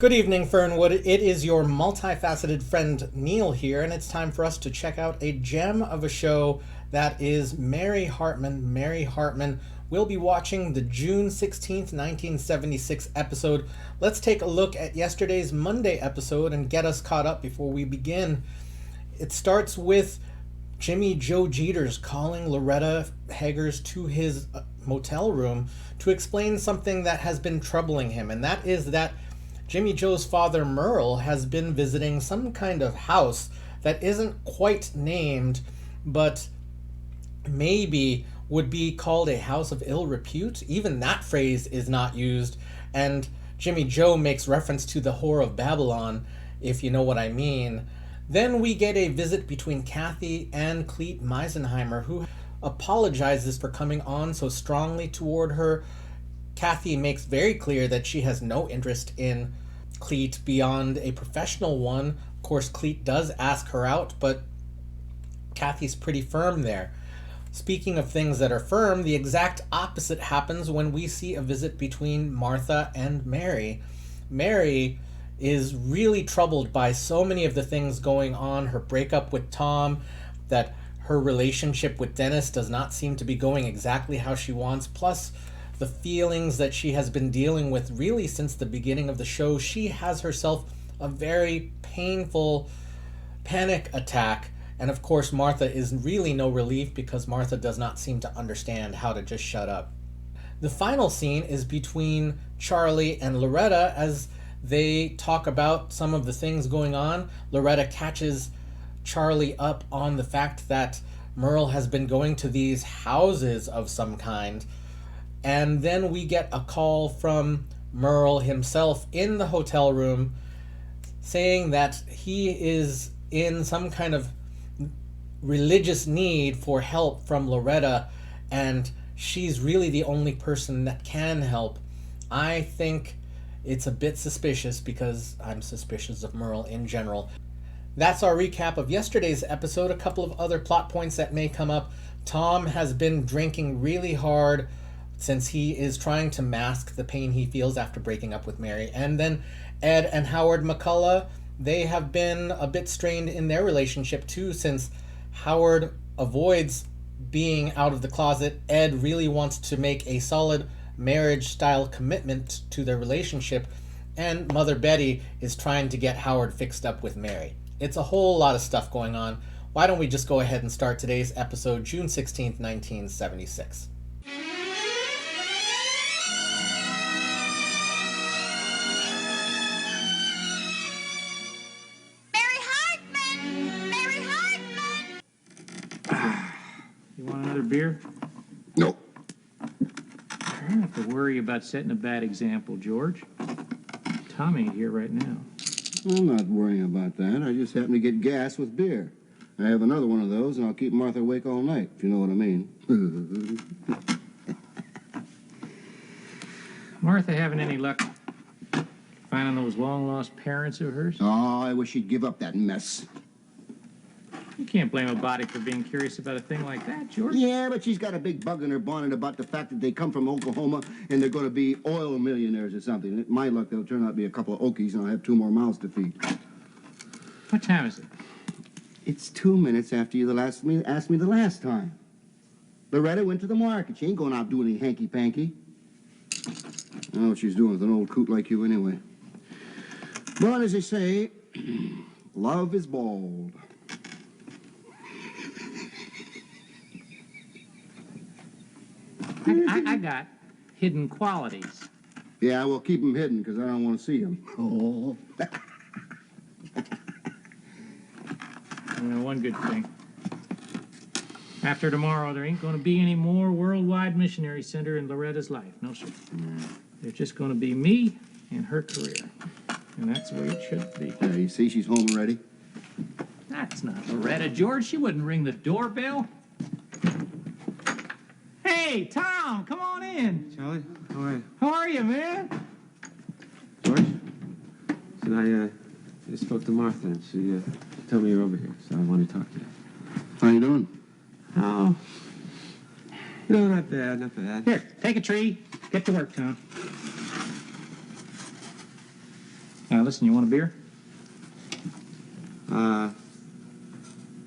Good evening, Fernwood. It is your multifaceted friend Neil here, and it's time for us to check out a gem of a show that is Mary Hartman. Mary Hartman. We'll be watching the June 16th, 1976 episode. Let's take a look at yesterday's Monday episode and get us caught up before we begin. It starts with Jimmy Joe Jeters calling Loretta Haggers to his motel room to explain something that has been troubling him, and that is that Jimmy Joe's father, Merle, has been visiting some kind of house that isn't quite named, but maybe would be called a house of ill repute. Even that phrase is not used, and Jimmy Joe makes reference to the Whore of Babylon, if you know what I mean. Then we get a visit between Kathy and Clete Meisenheimer, who apologizes for coming on so strongly toward her. Kathy makes very clear that she has no interest in Clete beyond a professional one. Of course, Clete does ask her out, but Kathy's pretty firm there. Speaking of things that are firm, the exact opposite happens when we see a visit between Martha and Mary. Mary is really troubled by so many of the things going on. Her breakup with Tom, that her relationship with Dennis does not seem to be going exactly how she wants, plus the feelings that she has been dealing with really since the beginning of the show. She has herself a very painful panic attack, and of course Martha is really no relief because Martha does not seem to understand how to just shut up. The final scene is between Charlie and Loretta as they talk about some of the things going on. Loretta catches Charlie up on the fact that Merle has been going to these houses of some kind. And then we get a call from Merle himself in the hotel room saying that he is in some kind of religious need for help from Loretta, and she's really the only person that can help. I think it's a bit suspicious because I'm suspicious of Merle in general. That's our recap of yesterday's episode. A couple of other plot points that may come up. Tom has been drinking really hard since he is trying to mask the pain he feels after breaking up with Mary. And then Ed and Howard McCullough, they have been a bit strained in their relationship too, since Howard avoids being out of the closet. Ed really wants to make a solid marriage-style commitment to their relationship, and Mother Betty is trying to get Howard fixed up with Mary. It's a whole lot of stuff going on. Why don't we just go ahead and start today's episode, June 16th, 1976. Beer? Nope. I don't have to worry about setting a bad example, George. Tom ain't here right now. I'm not worrying about that. I just happen to get gas with beer. I have another one of those, and I'll keep Martha awake all night, if you know what I mean. Martha having any luck finding those long-lost parents of hers? Oh, I wish she'd give up that mess. You can't blame a body for being curious about a thing like that, George. Yeah, but she's got a big bug in her bonnet about the fact that they come from Oklahoma and they're going to be oil millionaires or something. At my luck, they'll turn out to be a couple of Okies, and I'll have 2 more mouths to feed. What time is it? It's 2 minutes after you asked me the last time. Loretta went to the market. She ain't going out doing any hanky-panky. I don't know what she's doing with an old coot like you anyway. But as they say, love is bald. I got hidden qualities. Yeah, well, keep them hidden, because I don't want to see them. Oh. One good thing. After tomorrow, there ain't going to be any more Worldwide Missionary Center in Loretta's life. No, sir. There's just going to be me and her career. And that's the way it should be. Yeah, you see, she's home already. That's not Loretta, George. She wouldn't ring the doorbell. Hey, Tom, come on in. Charlie, how are you? How are you, man? George? So I just spoke to Martha, and she told me you're over here, so I wanted to talk to you. How you doing? Oh, no, not bad, not bad. Here, take a tree. Get to work, Tom. Listen, you want a beer?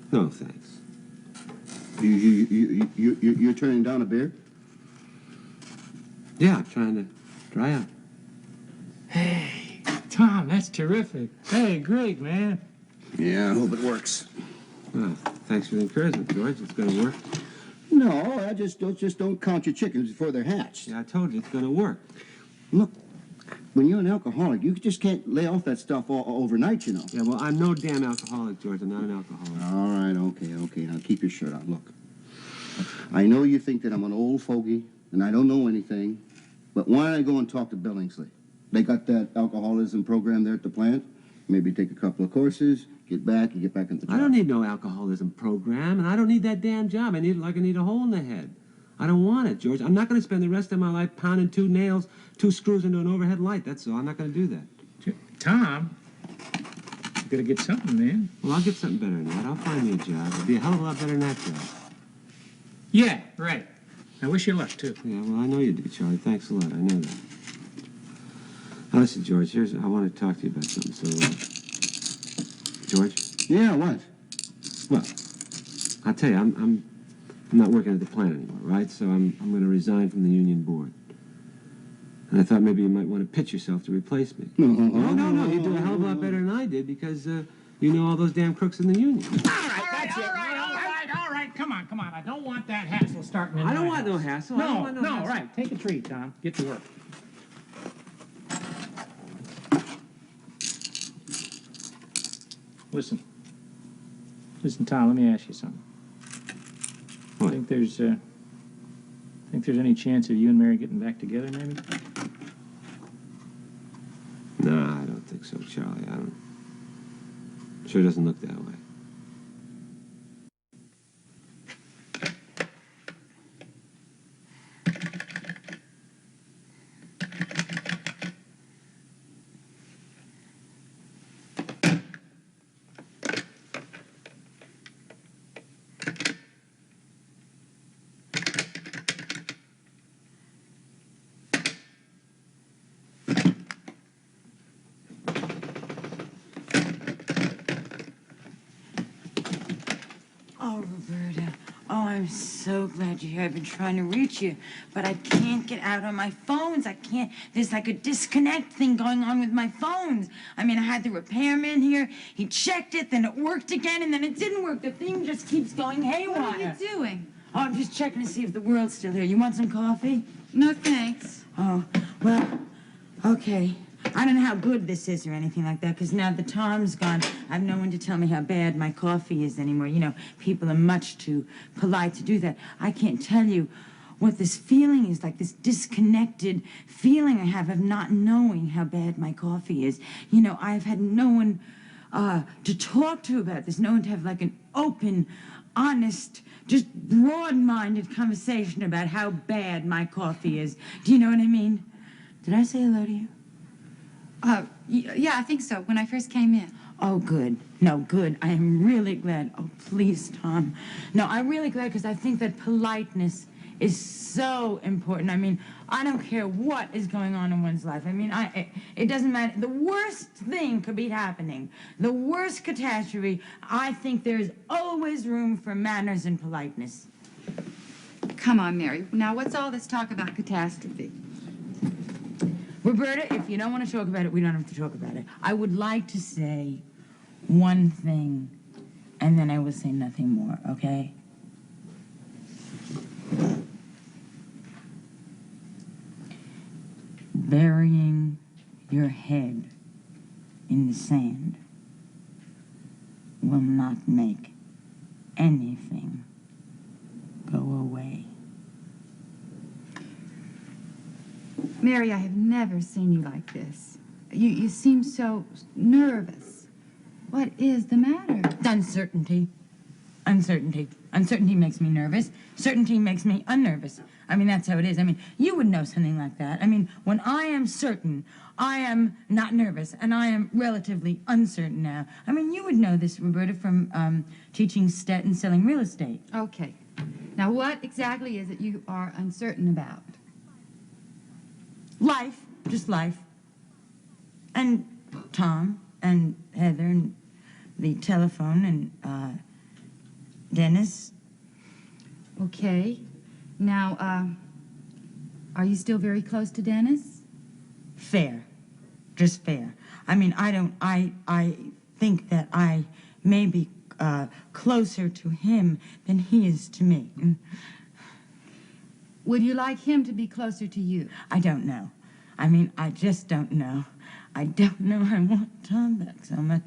No, thanks. You're turning down a beer? Yeah, I'm trying to dry out. Hey, Tom, that's terrific. Hey, great, man. Yeah, I hope it works. Well, thanks for the encouragement, George. It's gonna work. No, I just don't count your chickens before they're hatched. Yeah, I told you it's gonna work. Look, when you're an alcoholic, you just can't lay off that stuff all overnight, you know. Yeah, well, I'm no damn alcoholic, George. I'm not an alcoholic. All right, okay. Now keep your shirt on. Look, I know you think that I'm an old fogey and I don't know anything, but why don't I go and talk to Billingsley? They got that alcoholism program there at the plant. Maybe take a couple of courses, get back in the job. I don't need no alcoholism program, and I don't need that damn job. I need it like I need a hole in the head. I don't want it, George. I'm not going to spend the rest of my life pounding 2 nails, 2 screws into an overhead light. That's all. I'm not going to do that. Tom, you gotta get something, man. Well, I'll get something better than that. I'll find me a job. It'll be a hell of a lot better than that job. Yeah, right. I wish you luck, too. Yeah, well, I know you do, Charlie. Thanks a lot. I know that. Now, listen, George, I want to talk to you about something. So, George? Yeah, what? Well, I'll tell you, I'm not working at the plant anymore, right? So I'm going to resign from the union board. And I thought maybe you might want to pitch yourself to replace me. No. You do a hell of a lot better than I did because you know all those damn crooks in the union. All right. Come on. I don't want that hassle starting in I don't my want no house. hassle. I don't want no hassle. Right. Take a treat, Tom. Get to work. Listen, Tom, let me ask you something. What? Think there's any chance of you and Mary getting back together, maybe? No, I don't think so, Charlie. I don't. Sure doesn't look that way. Oh, Roberta. Oh, I'm so glad you're here. I've been trying to reach you, but I can't get out on my phones. I can't. There's like a disconnect thing going on with my phones. I mean, I had the repairman here. He checked it, then it worked again, and then it didn't work. The thing just keeps going haywire. What are you doing? Oh, I'm just checking to see if the world's still here. You want some coffee? No, thanks. Oh, well, okay. I don't know how good this is or anything like that, because now the Tom's gone, I have no one to tell me how bad my coffee is anymore. You know, people are much too polite to do that. I can't tell you what this feeling is, like this disconnected feeling I have of not knowing how bad my coffee is. You know, I've had no one to talk to about this, no one to have like an open, honest, just broad-minded conversation about how bad my coffee is. Do you know what I mean? Did I say hello to you? Yeah, I think so, when I first came in. Oh, good. No, good. I am really glad. Oh, please, Tom. No, I'm really glad because I think that politeness is so important. I mean, I don't care what is going on in one's life. I mean, it doesn't matter. The worst thing could be happening. The worst catastrophe. I think there's always room for manners and politeness. Come on, Mary. Now, what's all this talk about catastrophe? Roberta, if you don't want to talk about it, we don't have to talk about it. I would like to say one thing, and then I will say nothing more, okay? Burying your head in the sand will not make anything go away. Mary, I have never seen you like this. You seem so nervous. What is the matter? Uncertainty. Uncertainty makes me nervous. Certainty makes me unnervous. I mean, that's how it is. I mean, you would know something like that. I mean, when I am certain, I am not nervous, and I am relatively uncertain now. I mean, you would know this, Roberta, from teaching stat and selling real estate. Okay. Now, what exactly is it you are uncertain about? Life, just life. And Tom and Heather and the telephone and Dennis. Okay. Now, are you still very close to Dennis? Fair. Just fair. I mean, I think that I may be closer to him than he is to me. Would you like him to be closer to you? I don't know. I mean, I just don't know. I don't know. I want Tom back so much.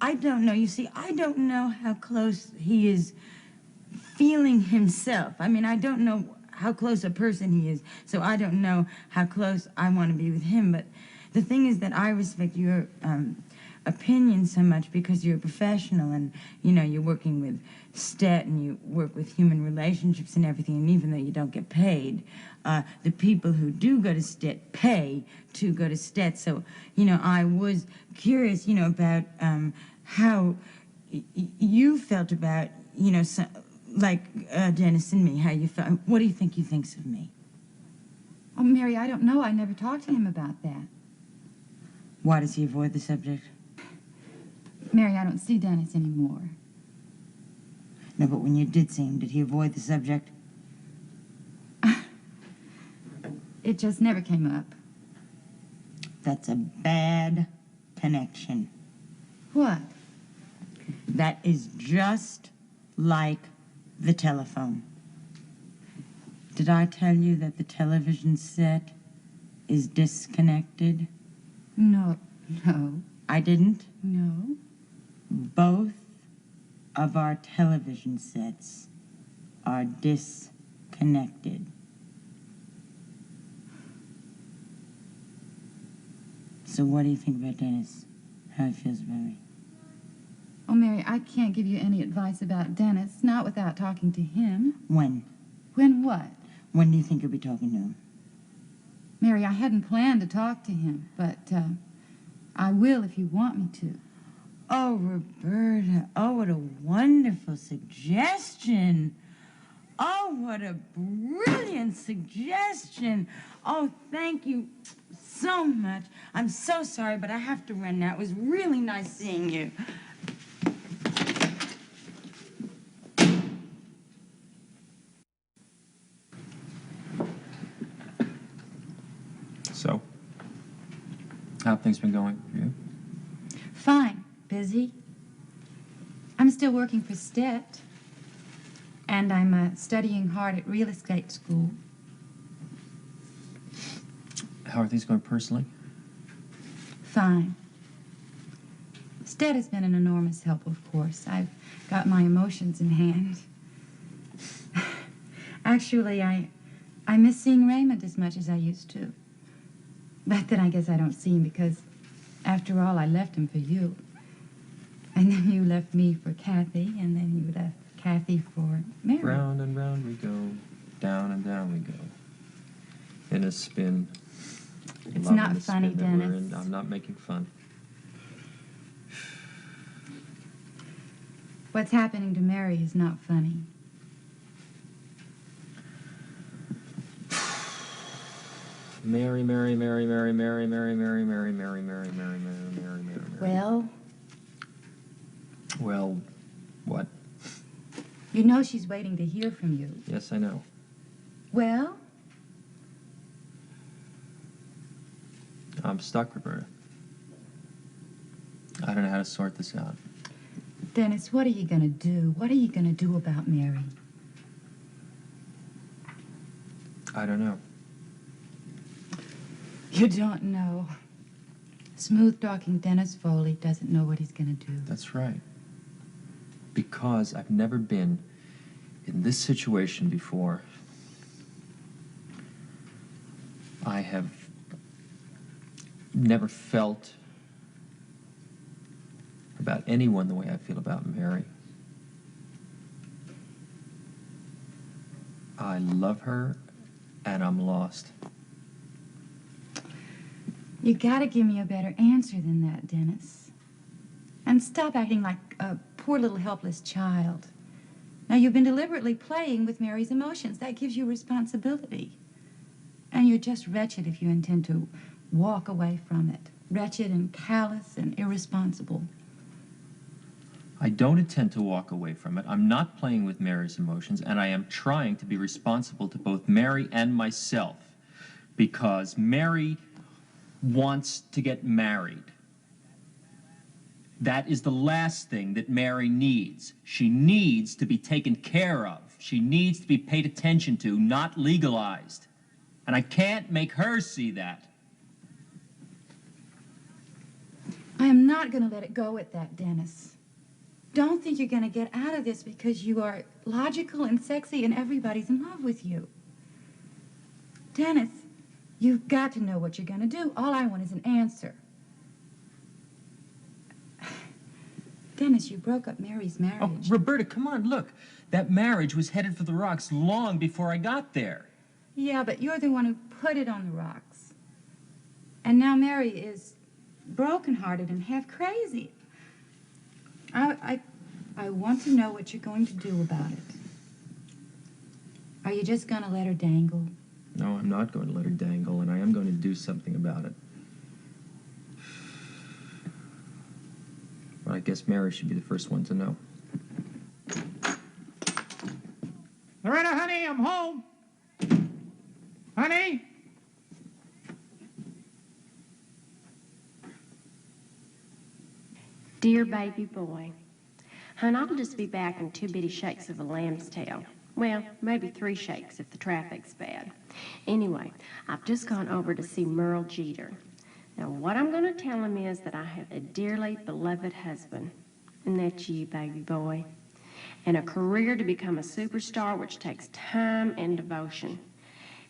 I don't know. You see, I don't know how close he is feeling himself. I mean, I don't know how close a person he is, so I don't know how close I want to be with him. But the thing is that I respect your opinion so much because you're a professional and, you know, you're working with STET and you work with human relationships and everything, and even though you don't get paid, the people who do go to STET pay to go to STET. So, you know, I was curious, you know, about how you felt about, you know, like Dennis and me, how you felt. What do you think he thinks of me? Oh, Mary, I don't know. I never talked to him about that. Why does he avoid the subject? Mary, I don't see Dennis anymore. No, but when you did see him, did he avoid the subject? It just never came up. That's a bad connection. What? That is just like the telephone. Did I tell you that the television set is disconnected? No. I didn't? No. Both of our television sets are disconnected. So what do you think about Dennis? How he feels about me? Oh, Mary, I can't give you any advice about Dennis, not without talking to him. When? When what? When do you think you'll be talking to him? Mary, I hadn't planned to talk to him, but I will if you want me to. Oh, Roberta, oh, what a wonderful suggestion. Oh, what a brilliant suggestion. Oh, thank you so much. I'm so sorry, but I have to run now. It was really nice seeing you. So, how have things been going for you? Fine. Busy. I'm still working for STET. And I'm studying hard at real estate school. How are things going personally? Fine. STET has been an enormous help, of course. I've got my emotions in hand. Actually, I miss seeing Raymond as much as I used to. But then I guess I don't see him because, after all, I left him for you. And then you left me for Kathy, and then you left Kathy for Mary. Round and round we go, down and down we go. In a spin. It's Loving not the funny, spin that we're Dennis. in. I'm not making fun. What's happening to Mary is not funny. Mary, Mary, Mary, Mary, Mary, Mary, Mary, Mary, Mary, Mary, Mary, Mary, Mary, Mary. Well, Well, what? you know she's waiting to hear from you. Yes, I know. Well, I'm stuck, Roberta. I don't know how to sort this out. Dennis, what are you going to do? What are you going to do about Mary? I don't know. You don't know. Smooth-talking Dennis Foley doesn't know what he's going to do. That's right. Because I've never been in this situation before. I have never felt about anyone the way I feel about Mary. I love her, and I'm lost. You got to give me a better answer than that, Dennis. And stop acting like a poor little helpless child. Now, you've been deliberately playing with Mary's emotions. That gives you responsibility. And you're just wretched if you intend to walk away from it. wretched and callous and irresponsible. I don't intend to walk away from it. I'm not playing with Mary's emotions, and I am trying to be responsible to both Mary and myself, because Mary wants to get married. That is the last thing that Mary needs. She needs to be taken care of. She needs to be paid attention to, not legalized. And I can't make her see that. I am not going to let it go at that, Dennis. Don't think you're going to get out of this because you are logical and sexy and everybody's in love with you. Dennis, you've got to know what you're going to do. All I want is an answer. Dennis, you broke up Mary's marriage. Oh, Roberta, come on, look. That marriage was headed for the rocks long before I got there. Yeah, but you're the one who put it on the rocks. And now Mary is brokenhearted and half crazy. I want to know what you're going to do about it. Are you just going to let her dangle? No, I'm not going to let her dangle, and I am going to do something about it. Well, I guess Mary should be the first one to know. Loretta, honey, I'm home. Honey? Dear baby boy, hon, I'll just be back in 2 bitty shakes of a lamb's tail. Well, maybe 3 shakes if the traffic's bad. Anyway, I've just gone over to see Merle Jeter. Now, what I'm going to tell him is that I have a dearly beloved husband, and that's you, baby boy, and a career to become a superstar, which takes time and devotion.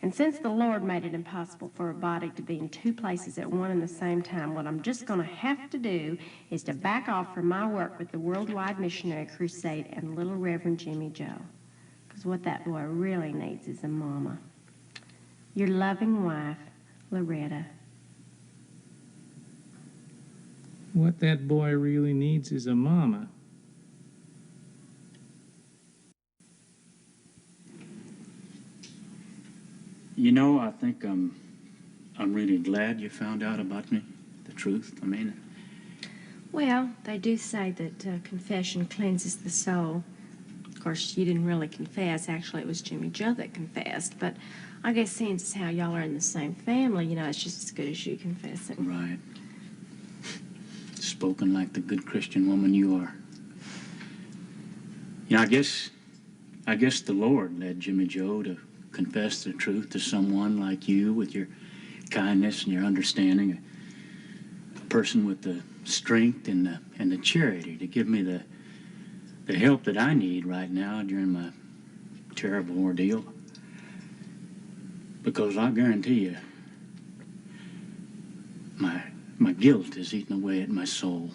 And since the Lord made it impossible for a body to be in 2 places at one and the same time, what I'm just going to have to do is to back off from my work with the Worldwide Missionary Crusade and Little Reverend Jimmy Joe. Because what that boy really needs is a mama. Your loving wife, Loretta. What that boy really needs is a mama. You know, I think I'm really glad you found out about me, the truth. I mean, Well, they do say that confession cleanses the soul. Of course, you didn't really confess. Actually, it was Jimmy Joe that confessed. But I guess seeing as how y'all are in the same family, you know, it's just as good as you confessing. right. Spoken like the good Christian woman you are. You know, I guess the Lord led Jimmy Joe to confess the truth to someone like you with your kindness and your understanding, a person with the strength and the charity to give me the help that I need right now during my terrible ordeal. Because I guarantee you, my guilt is eating away at my soul.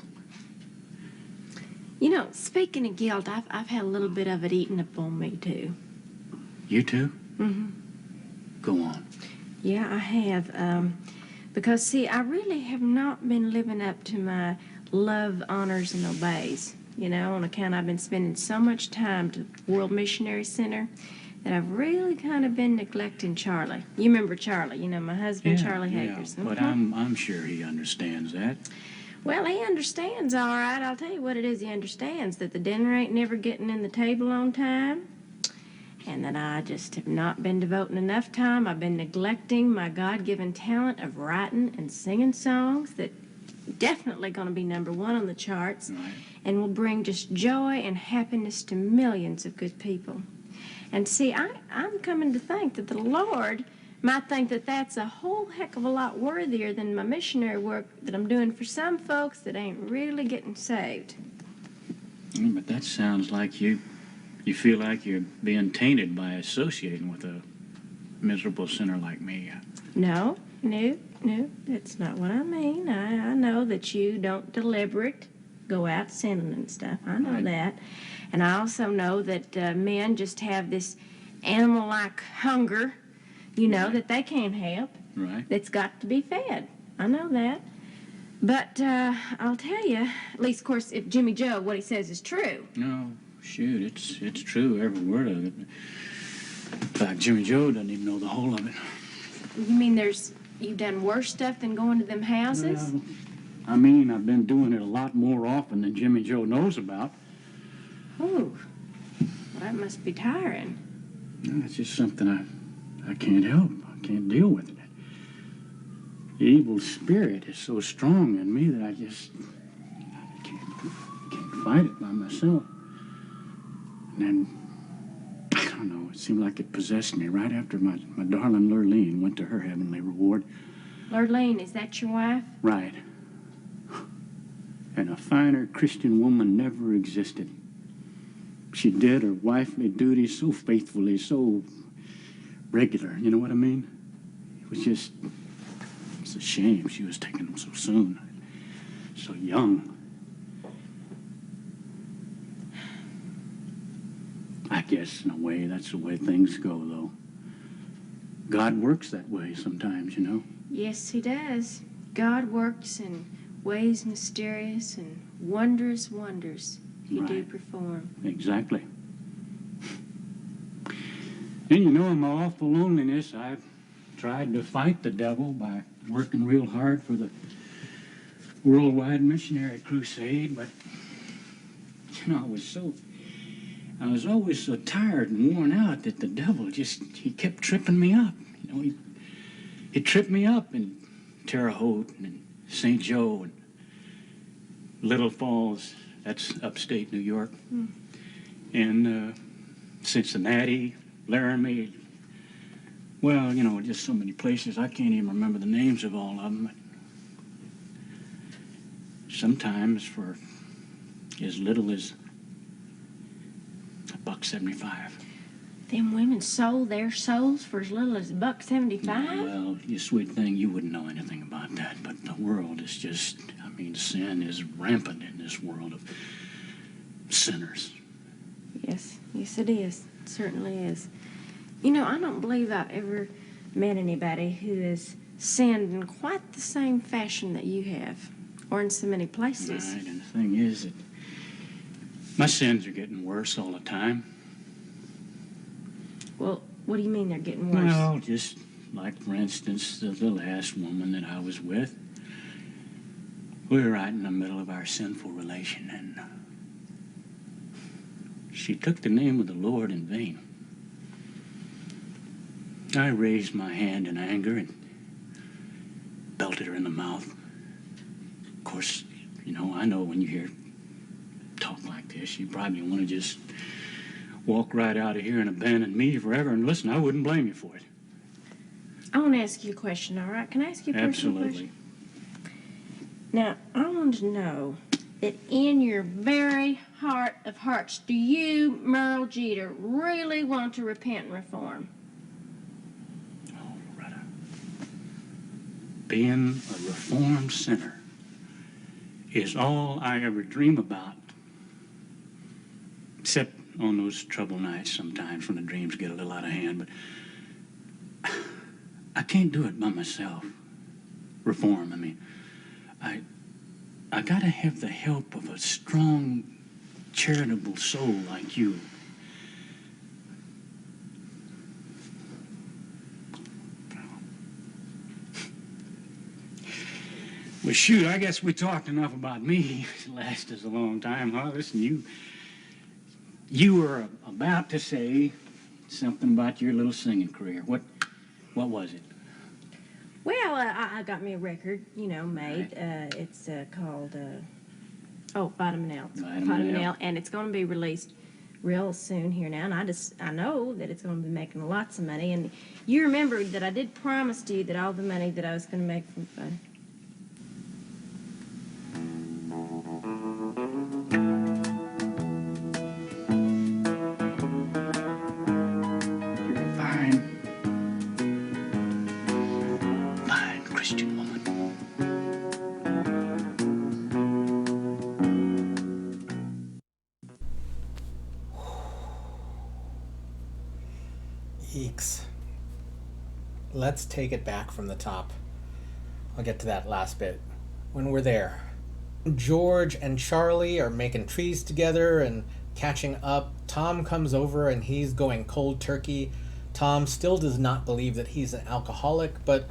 You know, speaking of guilt, I've had a little bit of it eating up on me, too. You too? Mm-hmm. Go on. Yeah, I have. Because, see, I really have not been living up to my love, honors, and obeys. You know, on account I've been spending so much time to the World Missionary Center that I've really kind of been neglecting Charlie. You remember Charlie, you know, my husband, Charlie Hakers. But I'm sure he understands that. Well, he understands, all right. I'll tell you what it is. He understands that the dinner ain't never getting in the table on time, and that I just have not been devoting enough time. I've been neglecting my God-given talent of writing and singing songs that definitely going to be #1 on the charts, Right. and will bring just joy and happiness to millions of good people. And see, I'm coming to think that the Lord might think that that's a whole heck of a lot worthier than my missionary work that I'm doing for some folks that ain't really getting saved. But that sounds like you feel like you're being tainted by associating with a miserable sinner like me. No, that's not what I mean. I know that you don't deliberate go out sinning and stuff. I know Right. that. And I also know that men just have this animal-like hunger, you know, Right. that they can't help. Right. That's got to be fed. I know that. But I'll tell you, at least, of course, if Jimmy Joe, what he says is true. No, shoot, it's true, every word of it. In fact, Jimmy Joe doesn't even know the whole of it. You mean you've done worse stuff than going to them houses? Well, I mean, I've been doing it a lot more often than Jimmy Joe knows about. Oh, well, that must be tiring. No, it's just something I can't help. I can't deal with it. The evil spirit is so strong in me that I can't fight it by myself. And then, I don't know, it seemed like it possessed me right after my darling Lurleen went to her heavenly reward. Lurleen, is that your wife? Right. And a finer Christian woman never existed. She did her wifely duty so faithfully, so regular, you know what I mean? It's a shame she was taking them so soon, so young. I guess, in a way, that's the way things go, though. God works that way sometimes, you know? Yes, he does. God works in ways mysterious and wondrous wonders he do perform. Exactly. And you know, in my awful loneliness, I've tried to fight the devil by working real hard for the worldwide missionary crusade, but, you know, I was always so tired and worn out that the devil he kept tripping me up. You know, he tripped me up in Terre Haute and St. Joe and Little Falls, that's upstate New York, and Cincinnati, Laramie. Well, you know, just so many places, I can't even remember the names of all of them. Sometimes for as little as $1.75. Them women sold their souls for as little as $1.75? Well, you sweet thing, you wouldn't know anything about that, but the world is just, I mean, sin is rampant in this world of sinners. Yes, it is. It certainly is. You know, I don't believe I've ever met anybody who has sinned in quite the same fashion that you have, or in so many places. Right, and the thing is that my sins are getting worse all the time. Well, what do you mean they're getting worse? Well, just like, for instance, the last woman that I was with. We were right in the middle of our sinful relation, and she took the name of the Lord in vain. I raised my hand in anger and belted her in the mouth. Of course, you know, I know when you hear talk like this, you probably want to just walk right out of here and abandon me forever. And listen, I wouldn't blame you for it. I want to ask you a question, all right? Can I ask you a personal Absolutely. question? Now, I want to know that in your very heart of hearts, do you, Merle Jeter, really want to repent and reform? Oh, Loretta. Being a reformed sinner is all I ever dream about. Except on those trouble nights sometimes when the dreams get a little out of hand. But I can't do it by myself. Reform, I mean. I gotta have the help of a strong, charitable soul like you. Well, shoot, I guess we talked enough about me. It lasted a long time, huh? Listen, you were about to say something about your little singing career. What was it? Well, I got me a record, you know, made. Right. It's called, Vitamin L. Vitamin L. And it's going to be released real soon here now. And I know that it's going to be making lots of money. And you remember that I did promise to you that all the money that I was going to make from fun. You're a fine Christian woman. Eeks. Let's take it back from the top. I'll get to that last bit. When we're there, George and Charlie are making trees together and catching up. Tom comes over and he's going cold turkey. Tom still does not believe that he's an alcoholic, but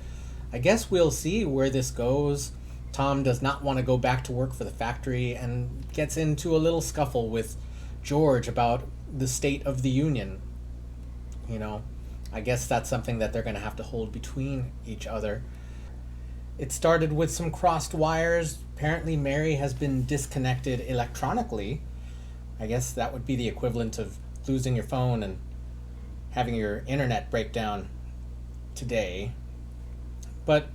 I guess we'll see where this goes. Tom does not want to go back to work for the factory and gets into a little scuffle with George about the state of the union. You know, I guess that's something that they're going to have to hold between each other. It started with some crossed wires. Apparently Mary has been disconnected electronically. I guess that would be the equivalent of losing your phone and having your internet break down today. But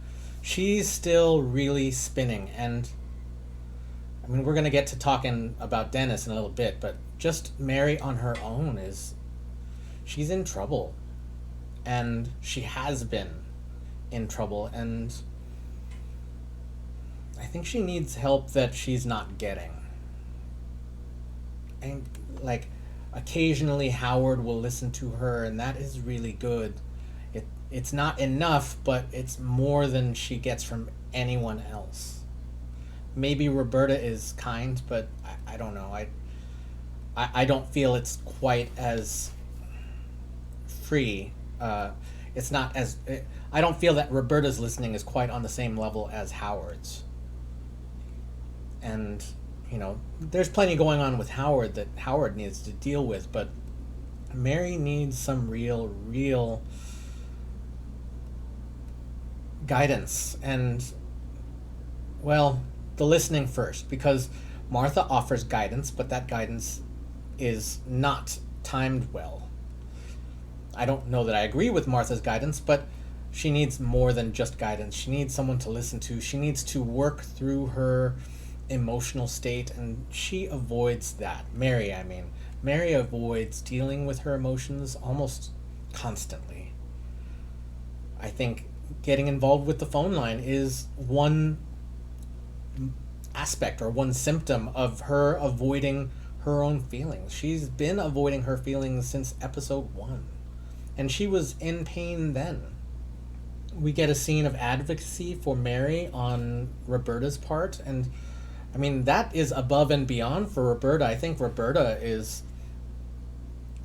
she's still really spinning, and I mean, we're going to get to talking about Dennis in a little bit, but just Mary on her own she's in trouble, and she has been in trouble, and I think she needs help that she's not getting. And like, occasionally Howard will listen to her, and that is really good. It's not enough, but it's more than she gets from anyone else. Maybe Roberta is kind, but I don't know. I don't feel it's quite as free. It's not as... I don't feel that Roberta's listening is quite on the same level as Howard's. And, you know, there's plenty going on with Howard that Howard needs to deal with, but Mary needs some real guidance. And, well, the listening first, because Martha offers guidance, but that guidance is not timed well. I don't know that I agree with Martha's guidance, but she needs more than just guidance. She needs someone to listen to. She needs to work through her emotional state, and she avoids that. Mary avoids dealing with her emotions almost constantly. I think getting involved with the phone line is one aspect or one symptom of her avoiding her own feelings. She's been avoiding her feelings since episode 1, and she was in pain then. We get a scene of advocacy for Mary on Roberta's part, and I mean, that is above and beyond for Roberta. I think Roberta is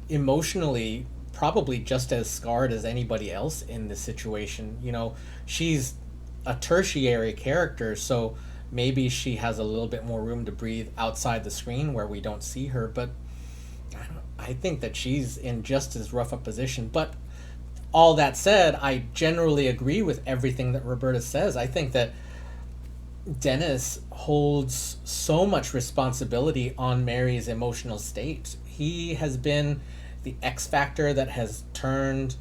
emotionally probably just as scarred as anybody else in this situation. You know, she's a tertiary character, so maybe she has a little bit more room to breathe outside the screen where we don't see her, but I think that she's in just as rough a position. But all that said, I generally agree with everything that Roberta says. I think that Dennis holds so much responsibility on Mary's emotional state. He has been the X factor that has turned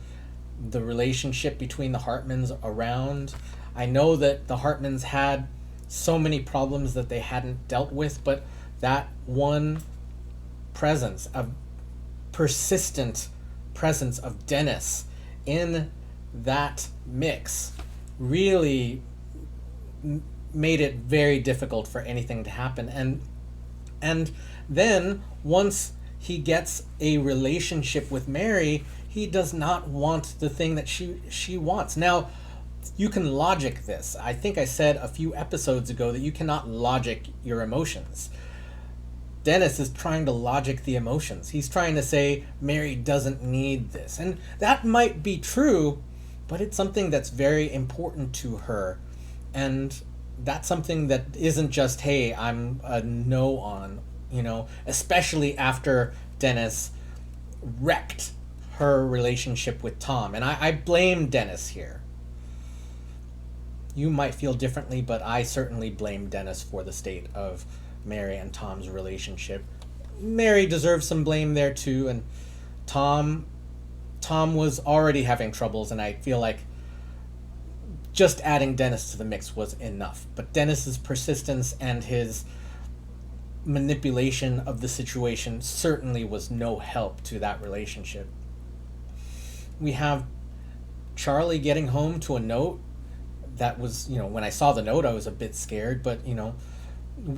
the relationship between the Hartmans around. I know that the Hartmans had so many problems that they hadn't dealt with, but that one persistent presence of Dennis in that mix really made it very difficult for anything to happen. And then once he gets a relationship with Mary, he does not want the thing that she wants. Now, you can logic this. I think I said a few episodes ago that you cannot logic your emotions. Dennis is trying to logic the emotions. He's trying to say Mary doesn't need this. And that might be true, but it's something that's very important to her. And that's something that isn't just, hey, I'm a no on, you know, especially after Dennis wrecked her relationship with Tom. And I blame Dennis here. You might feel differently, but I certainly blame Dennis for the state of Mary and Tom's relationship. Mary deserves some blame there too, and Tom was already having troubles, and I feel like just adding Dennis to the mix was enough. But Dennis's persistence and his manipulation of the situation certainly was no help to that relationship. We have Charlie getting home to a note that was, you know, when I saw the note I was a bit scared, but, you know,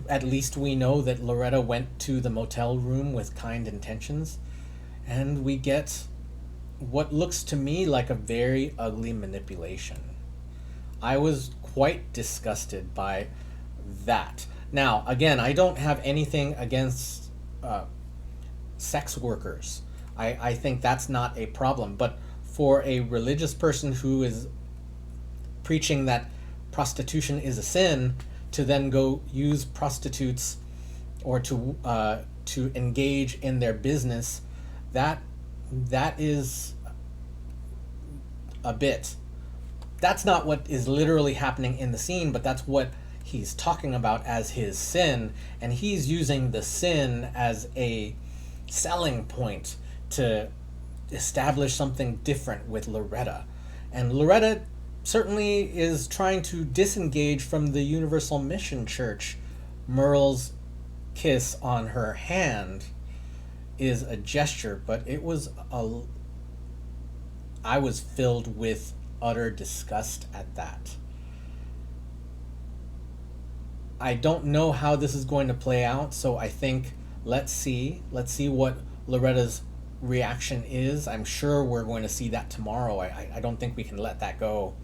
at least we know that Loretta went to the motel room with kind intentions, and we get what looks to me like a very ugly manipulation. I was quite disgusted by that. Now, again, I don't have anything against sex workers. I think that's not a problem. But for a religious person who is preaching that prostitution is a sin, to then go use prostitutes or to engage in their business, that is a bit. That's not what is literally happening in the scene, but that's what he's talking about as his sin, and he's using the sin as a selling point to establish something different with Loretta. And Loretta certainly is trying to disengage from the Universal Mission Church. Merle's kiss on her hand is a gesture, but I was filled with utter disgust at that. I don't know how this is going to play out, so I think let's see what Loretta's reaction is. I'm sure we're going to see that tomorrow. I don't think we can let that go.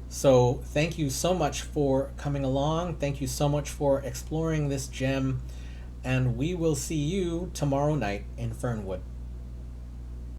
So thank you so much for coming along. Thank you so much for exploring this gem, and we will see you tomorrow night in Fernwood.